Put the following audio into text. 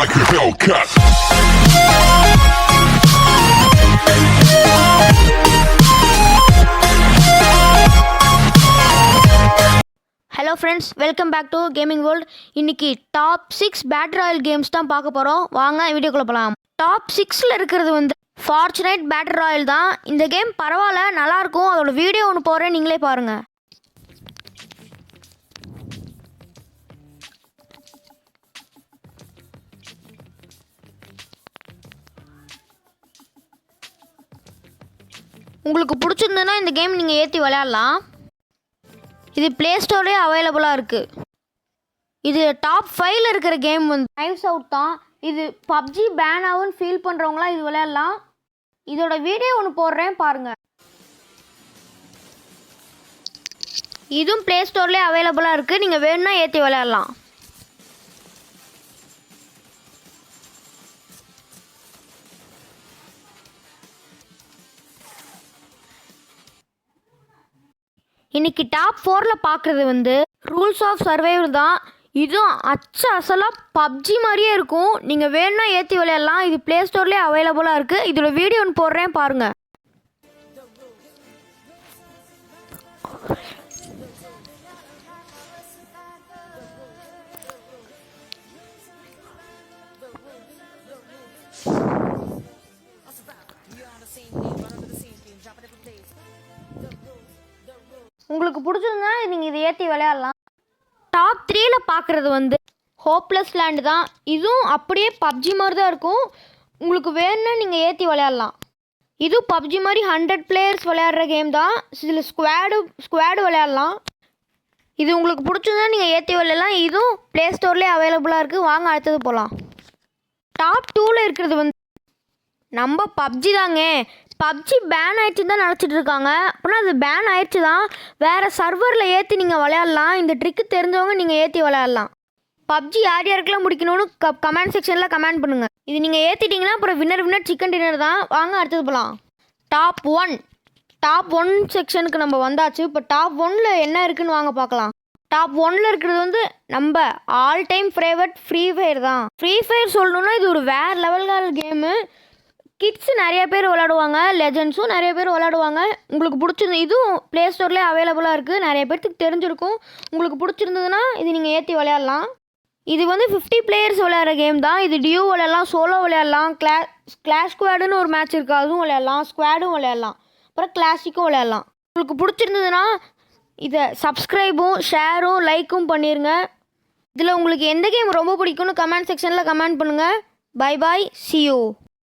like a Hellcat. Hello friends, welcome back to gaming world. இன்னைக்கு top 6 battle royale games தான் பார்க்க போகிறோம். வாங்க வீடியோக்குள்ளே போகலாம். டாப் 6ல் இருக்கிறது ஃபார்ச்சுனைட் பேட்டில் ராயல் தான். இந்த கேம் பரவாயில்ல, நல்லாயிருக்கும். அதோட வீடியோ ஒன்று போகிறேன், நீங்களே பாருங்கள். உங்களுக்கு பிடிச்சிருந்ததுன்னா இந்த கேம் நீங்கள் ஏற்றி விளையாடலாம். இது ப்ளே ஸ்டோர்லேயே அவைலபிளாக இருக்குது. இது டாப் 5ல் இருக்கிற கேம் நைவ்ஸ் அவுட் தான். இது பப்ஜி பேன் ஆகுன்னு ஃபீல் பண்ணுறவங்களாம் இது விளையாடலாம். இதோட வீடியோ ஒன்று போடுறேன், பாருங்கள். இதுவும் ப்ளே ஸ்டோர்லேயே அவைலபிளாக இருக்குது. நீங்கள் வேணும்னா ஏற்றி விளையாடலாம். இன்னைக்கு டாப் 4ல் பார்க்குறது ரூல்ஸ் ஆஃப் சர்வைவல் தான். இதுவும் அசலாக பப்ஜி மாதிரியே இருக்கும். நீங்கள் வேணும்னா ஏற்றி விளையாடலாம். இது ப்ளே ஸ்டோர்லேயே அவைலபிளாக இருக்குது. இதோட வீடியோ ஒன்று போடுறேன், பாருங்கள். உங்களுக்கு பிடிச்சிருந்தா நீங்கள் இதை ஏற்றி விளையாடலாம். டாப் 3ல் பார்க்குறது ஹோப்லெஸ் லேண்டு தான். இதுவும் அப்படியே பப்ஜி மாதிரி தான் இருக்கும். உங்களுக்கு வேணும்னா நீங்கள் ஏற்றி விளையாடலாம். இதுவும் பப்ஜி மாதிரி 100 பிளேயர்ஸ் விளையாடுற கேம் தான். இதில் ஸ்குவாடு விளையாடலாம். இது உங்களுக்கு பிடிச்சிருந்தா நீங்கள் ஏற்றி விளையாடலாம். இதுவும் ப்ளே ஸ்டோர்லேயே அவைலபிளாக இருக்குது. வாங்க அடுத்தது போகலாம். டாப் 2ல் இருக்கிறது நம்ம பப்ஜி தாங்க. பப்ஜி பேன் ஆயிடுச்சு தான் நினச்சிட்டு இருக்காங்க. அப்படின்னா அது பேன் ஆயிடுச்சு தான். வேறு சர்வரில் ஏற்றி நீங்கள் விளையாடலாம். இந்த ட்ரிக்கு தெரிஞ்சவங்க நீங்கள் ஏற்றி விளையாடலாம். பப்ஜி யார் யாருக்கெல்லாம் முடிக்கணும்னு கமெண்ட் செக்ஷனில் கமெண்ட் பண்ணுங்கள். இது நீங்கள் ஏற்றிட்டிங்கன்னா அப்புறம் வின்னர் சிக்கன் டின்னர் தான். வாங்க அடுத்தது போகலாம். டாப் ஒன் செக்ஷனுக்கு நம்ம வந்தாச்சு. இப்போ டாப் 1ல் என்ன இருக்குதுன்னு வாங்க பார்க்கலாம். டாப் 1ல் இருக்கிறது நம்ம all time favourite free fire தான். ஃப்ரீ ஃபயர் சொல்லணுன்னா இது ஒரு வேறு லெவல்கான கேமு. கிட்ஸு நிறைய பேர் விளாடுவாங்க, லெஜண்ட்ஸும் நிறைய பேர் விளாடுவாங்க. உங்களுக்கு பிடிச்சிருந்து இதுவும் ப்ளே ஸ்டோர்லேயே அவைலபிளாக இருக்குது. நிறைய பேர்த்துக்கு தெரிஞ்சிருக்கும். உங்களுக்கு பிடிச்சிருந்ததுன்னா இது நீங்கள் ஏற்றி விளையாடலாம். இது 50 பிளேயர்ஸ் விளையாடுற கேம் தான். இது டியூ விளையாடலாம், சோலோ விளையாடலாம், கிளாஷ் ஸ்குவாடுன்னு ஒரு மேட்ச் இருக்குது, அதுவும் விளையாடலாம், ஸ்குவாடும் விளையாடலாம், அப்புறம் கிளாசிக்கும் விளையாடலாம். உங்களுக்கு பிடிச்சிருந்ததுன்னா இதை சப்ஸ்கிரைபும் ஷேரும் லைக்கும் பண்ணிடுங்க. இதில் உங்களுக்கு எந்த கேம் ரொம்ப பிடிக்கும்னு கமெண்ட் செக்ஷனில் கமெண்ட் பண்ணுங்கள். Bye bye, see you.